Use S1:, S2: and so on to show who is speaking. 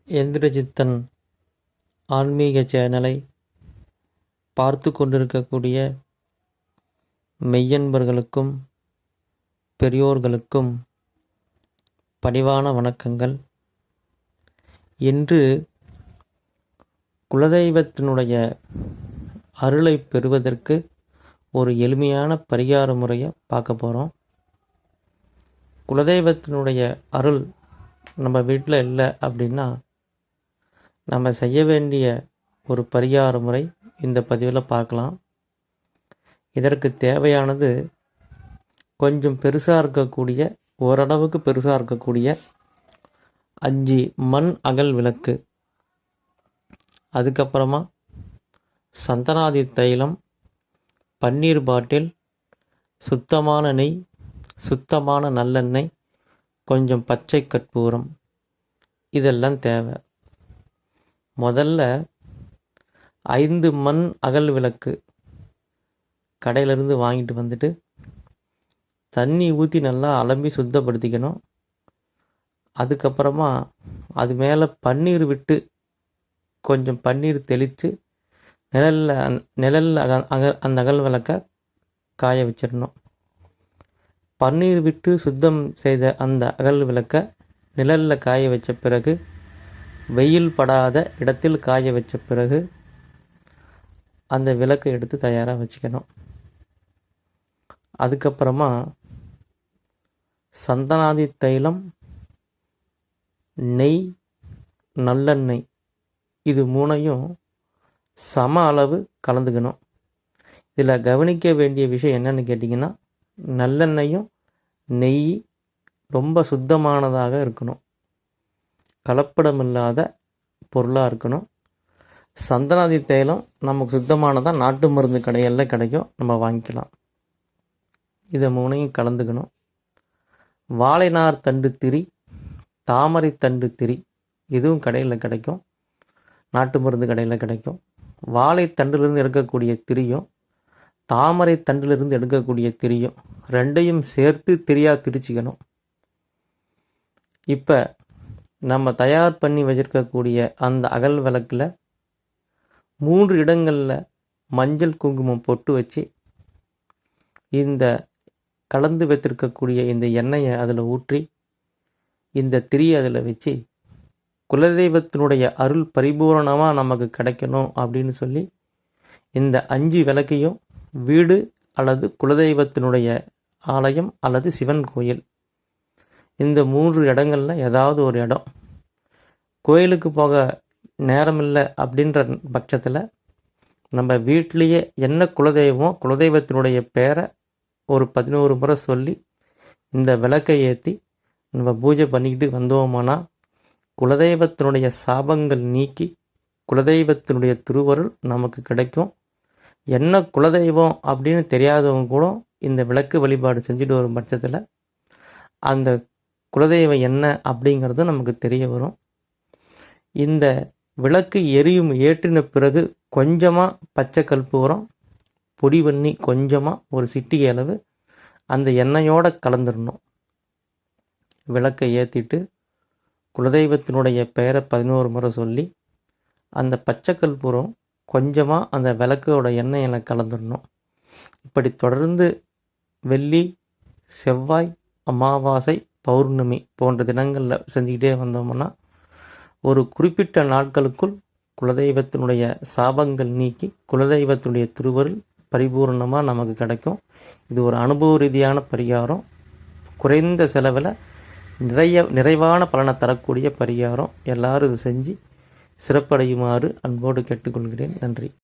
S1: எந்திரசித்தன் ஆன்மீக சேனலை பார்த்து கொண்டிருக்கக்கூடிய மெய்யன்பர்களுக்கும் பெரியோர்களுக்கும் பணிவான வணக்கங்கள். இன்று குலதெய்வத்தினுடைய அருளை பெறுவதற்கு ஒரு எளிமையான பரிகார முறையை பார்க்க போகிறோம். குலதெய்வத்தினுடைய அருள் நம்ம வீட்டில் இல்லை அப்படின்னா நம்ம செய்ய வேண்டிய ஒரு பரிகார முறை இந்த பதிவில் பார்க்கலாம். இதற்கு தேவையானது கொஞ்சம் பெருசாக இருக்கக்கூடிய, ஓரளவுக்கு பெருசாக இருக்கக்கூடிய 5 மண் அகல் விளக்கு, அதுக்கப்புறமா சந்தனாதி தைலம், பன்னீர் பாட்டில், சுத்தமான நெய், சுத்தமான நல்லெண்ணெய், கொஞ்சம் பச்சை கற்பூரம், இதெல்லாம் தேவை. முதல்ல 5 மண் அகல் விளக்கு கடையிலேருந்து வாங்கிட்டு வந்துட்டு தண்ணி ஊற்றி நல்லா அலம்பி சுத்தப்படுத்திக்கணும். அதுக்கப்புறமா அது மேலே பன்னீர் விட்டு கொஞ்சம் பன்னீர் தெளித்து நிழலில் அந்த அகல் விளக்கை காய வச்சிடணும். பன்னீர் விட்டு சுத்தம் செய்த அந்த அகல் விளக்கை நிழலில் காய வச்ச பிறகு, வெயில் படாத இடத்தில் காய வச்ச பிறகு அந்த விளக்கை எடுத்து தயாராக வச்சுக்கணும். அதுக்கப்புறமா சந்தனாதி தைலம், நெய், நல்லெண்ணெய், இது 3ஐயும் சம அளவு கலந்துக்கணும். இதில் கவனிக்க வேண்டிய விஷயம் என்னன்னு கேட்டிங்கன்னா, நல்லெண்ணெயும் நெய் ரொம்ப சுத்தமானதாக இருக்கணும், கலப்படமில்லாத பொருளாக இருக்கணும். சந்தனாதி தைலம் நமக்கு சுத்தமானதாக நாட்டு மருந்து கடைகளில் கிடைக்கும், நம்ம வாங்கிக்கலாம். இதை 3ஐயும் கலந்துக்கணும். வாழைநார் தண்டு திரி, தாமரை தண்டு திரி, இதுவும் கடையில் கிடைக்கும், நாட்டு மருந்து கடையில் கிடைக்கும். வாழைத்தண்டிலிருந்து எடுக்கக்கூடிய திரியும் தாமரை தண்டிலிருந்து எடுக்கக்கூடிய திரியும் 2ஐயும் சேர்த்து திரியாக திரிச்சிக்கணும். இப்போ நம்ம தயார் பண்ணி வச்சிருக்கக்கூடிய அந்த அகல் விளக்கில் 3 இடங்களில் மஞ்சள் குங்குமம் பொட்டு வச்சு இந்த கலந்து வைத்திருக்கக்கூடிய இந்த எண்ணெயை அதில் ஊற்றி இந்த திரியை அதில் வச்சு குலதெய்வத்தினுடைய அருள் பரிபூரணமாக நமக்கு கிடைக்கணும் அப்படின்னு சொல்லி இந்த 5 விளக்கையும் வீடு அல்லது குலதெய்வத்தினுடைய ஆலயம் அல்லது சிவன் கோயில், இந்த 3 இடங்களில் ஏதாவது ஒரு இடம், கோயிலுக்கு போக நேரமில்லை அப்படின்ற பட்சத்தில் நம்ம வீட்டிலையே என்ன குலதெய்வம், குலதெய்வத்தினுடைய பேரை ஒரு 11 முறை சொல்லி இந்த விளக்கை ஏற்றி நம்ம பூஜை பண்ணிக்கிட்டு வந்தோமானா குலதெய்வத்தினுடைய சாபங்கள் நீக்கி குலதெய்வத்தினுடைய திருவருள் நமக்கு கிடைக்கும். என்ன குலதெய்வம் அப்படின்னு தெரியாதவங்க கூட இந்த விளக்கு வழிபாடு செஞ்சுட்டு வரும் பட்சத்தில் அந்த குலதெய்வம் என்ன அப்படிங்கிறது நமக்கு தெரிய வரும். இந்த விளக்கு ஏற்றின பிறகு கொஞ்சமாக பச்சை கற்பூரம் பொடி பண்ணி கொஞ்சமாக ஒரு சிட்டிகை அளவு அந்த எண்ணெயோடு கலந்துடணும். விளக்கை ஏற்றிட்டு குலதெய்வத்தினுடைய பெயரை 11 முறை சொல்லி அந்த பச்சை கற்பூரம் கொஞ்சமாக அந்த விளக்கோட எண்ணெயில் கலந்துடணும். இப்படி தொடர்ந்து வெள்ளி, செவ்வாய், அமாவாசை, பௌர்ணமி போன்ற தினங்களில் செஞ்சுக்கிட்டே வந்தோம்னா ஒரு குறிப்பிட்ட நாட்களுக்குள் குலதெய்வத்தினுடைய சாபங்கள் நீக்கி குலதெய்வத்தினுடைய திருவருள் பரிபூர்ணமாக நமக்கு கிடைக்கும். இது ஒரு அனுபவ ரீதியான பரிகாரம், குறைந்த செலவில் நிறைவான பலனை தரக்கூடிய பரிகாரம். எல்லாரும் இது செஞ்சு சிறப்படையுமாறு அன்போடு கேட்டுக்கொள்கிறேன். நன்றி.